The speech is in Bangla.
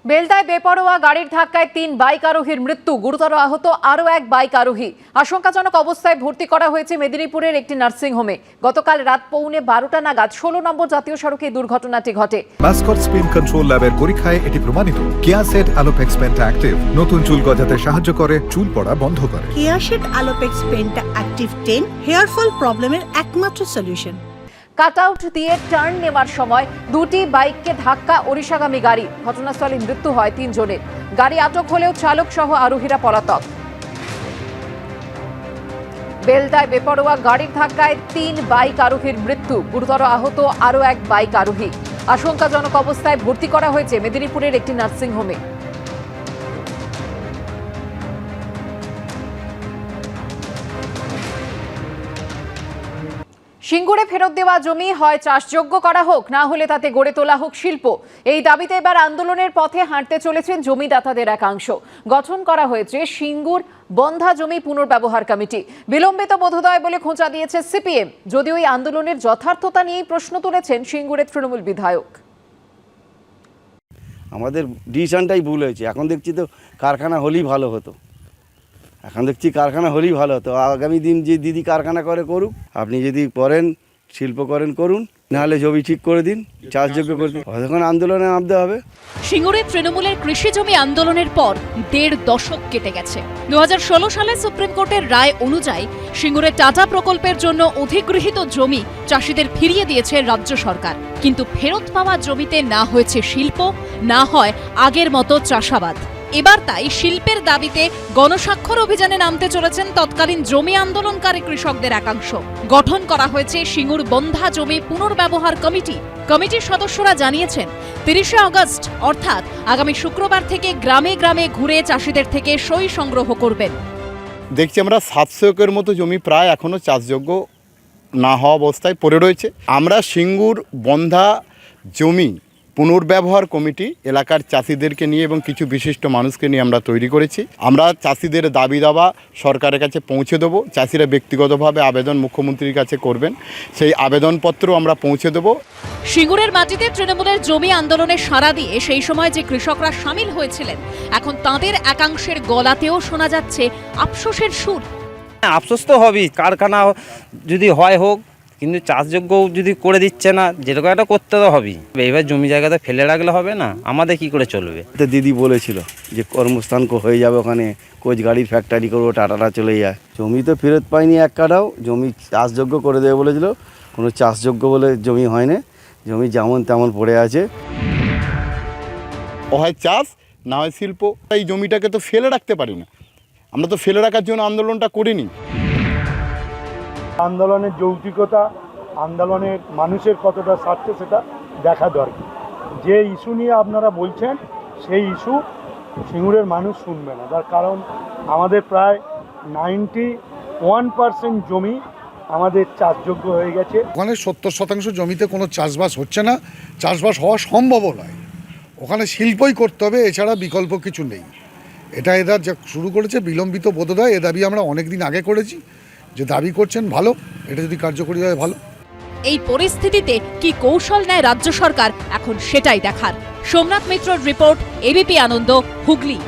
বেলদায় বেপরোয়া গাড়ির ধাক্কায় ৩ বাইক আরোহীর মৃত্যু, গুরুতর আহত আরও এক বাইক আরোহী। আশঙ্কাজনক অবস্থায় ভর্তি করা হয়েছে মেদিনীপুরের একটি নার্সিংহোমে। গতকাল রাত 11:15 নাগাদ 16 নম্বর জাতীয় সড়কে এই দুর্ঘটনাটি ঘটে। মাসকট স্পিন কন্ট্রোল ল্যাবের পরীক্ষায় এটি প্রমাণিত। কিয়াসেট আলোপেক্স পেন্টা অ্যাক্টিভ নতুন চুল গজাতে সাহায্য করে, চুল পড়া বন্ধ করে। কিয়াসেট Alopex penta active 10 hair fall প্রবলেমের একমাত্র সলিউশন। কাটআউট দিয়ে টার্ন নেওয়ার সময় দুটি বাইককে ধাক্কা ওড়িশাগামী গাড়ি। ঘটনাস্থলে মৃত্যু হয় 3 জনের। গাড়ি আটক হলেও চালক সহ আরোহীরা পলাতক। বেলদায় বেপরোয়া গাড়ির ধাক্কায় 3 বাইক আরোহীর মৃত্যু, গুরুতর আহত আরও এক বাইক আরোহী। আশঙ্কাজনক অবস্থায় ভর্তি করা হয়েছে মেদিনীপুরের একটি নার্সিংহোমে। সিঙ্গুরে ফেরত দেওয়া জমি হয় চাষযোগ্য করা হোক, না হলে তাতে গড়ে তোলা হোক শিল্প। এই দাবিতে এবার আন্দোলনের পথে হাঁটতে চলেছেন জমিদাতাদের একাংশ। গঠন করা হয়েছে সিঙ্গুর বন্ধা জমি পুনর্ব্যবহার কমিটি। বিলম্বিত বোধোদয় বলে খোঁচা দিয়েছে সিপিএম, যদিও এই আন্দোলনের যথার্থতা নিয়েই প্রশ্ন তুলেছেন সিঙ্গুরের তৃণমূল বিধায়ক। আমাদের ডিসিশনটাই ভুল হয়েছে। এখন দেখছি তো কারখানা হলেই ভালো হতো। আগামী দিন যে দিদি কারখানা করে করুক, আপনি যদি করেন শিল্প করেন করুন, নাহলে জমি ঠিক করে দিন, চাষযোগ্য করে দিন। তখন আন্দোলনে নামতে হবে। সিঙ্গুরে তৃণমূলের কৃষি জমি আন্দোলনের পর 1.5 দশক কেটে গেছে। 2016 সালে সুপ্রিম কোর্টের রায় অনুযায়ী সিঙ্গুরে টাটা প্রকল্পের জন্য অধিগৃহীত জমি চাষিদের ফিরিয়ে দিয়েছে রাজ্য সরকার। কিন্তু ফেরত পাওয়া জমিতে না হয়েছে শিল্প, না হয় আগের মতো চাষাবাদ। এবার তাই শিল্পের দাবিতে গণস্বাক্ষর অভিযানে নামতে চলেছেন তৎকালীন জমি আন্দোলনকারী কৃষকদের একাংশ। গঠন করা হয়েছে সিঙ্গুর বন্ধা জমি পুনর্ব্যবহার কমিটি। কমিটির সদস্যরা জানিয়েছেন 30শে আগস্ট অর্থাৎ আগামী শুক্রবার থেকে গ্রামে গ্রামে ঘুরে চাষিদের থেকে সই সংগ্রহ করবেন। দেখছি আমরা 700 একর মতো জমি প্রায় এখনো চাষযোগ্য না হওয়া অবস্থায় পড়ে রয়েছে। আমরা সিঙ্গুর বন্ধা জমি পুনর্ব্যবহার কমিটি এলাকার চাষিদেরকে নিয়ে এবং কিছু বিশিষ্ট মানুষকে নিয়ে আমরা তৈরি করেছি। আমরা চাষিদের দাবি দাবা সরকারের কাছে পৌঁছে দেবো। চাষিরা ব্যক্তিগতভাবে আবেদন মুখ্যমন্ত্রীর কাছে করবেন, সেই আবেদনপত্র আমরা পৌঁছে দেবো। সিঙ্গুরের মাটিতে তৃণমূলের জমি আন্দোলনে সাড়া দিয়ে সেই সময় যে কৃষকরা সামিল হয়েছিলেন, এখন তাঁদের একাংশের গলাতেও শোনা যাচ্ছে আফসোসের সুর। আফসোস তো হবেই, কারখানা যদি হয় হোক, কিন্তু চাষযোগ্য যদি করে দিচ্ছে না, যেরকম একটা করতে তো হবেই। এইবার জমি জায়গাতে ফেলে রাখলে হবে না, আমাদের কি করে চলবে? দিদি বলেছিল যে কর্মস্থান হয়ে যাবে, ওখানে কোচ গাড়ির ফ্যাক্টরি করবো, টাটাটা চলে যায়। জমি তো ফেরত পাইনি এক কাটাও। জমি চাষযোগ্য করে দেবে বলেছিল, কোনো চাষযোগ্য বলে জমি হয় না। জমি যেমন তেমন পড়ে আছে। হয় চাষ, না হয় শিল্প। এই জমিটাকে তো ফেলে রাখতে পারি না। আমরা তো ফেলে রাখার জন্য আন্দোলনটা করিনি। আন্দোলনের যৌক্তিকতা, আন্দোলনের মানুষের কতটা স্বার্থে সেটা দেখা দরকার। যে ইস্যু নিয়ে আপনারা বলছেন সেই ইস্যু সিঙ্গুরের মানুষ শুনবে না। তার কারণ আমাদের প্রায় 91% জমি আমাদের চাষযোগ্য হয়ে গেছে। ওখানে 70% জমিতে কোনো চাষবাস হচ্ছে না, চাষবাস হওয়া সম্ভবও নয়। ওখানে শিল্পই করতে হবে, এছাড়া বিকল্প কিছু নেই। এটা এরা যা শুরু করেছে বিলম্বিত বোধোদয়, এ দাবি আমরা অনেক দিন আগে করেছি। যে দাবি করছেন ভালো, এটা যদি কার্যকরী হয় ভালো। এই পরিস্থিতিতে কি কৌশল নেয় রাজ্য সরকার, এখন সেটাই দেখার। সোমনাথ মিত্রর রিপোর্ট, এবিপি আনন্দ, হুগলি।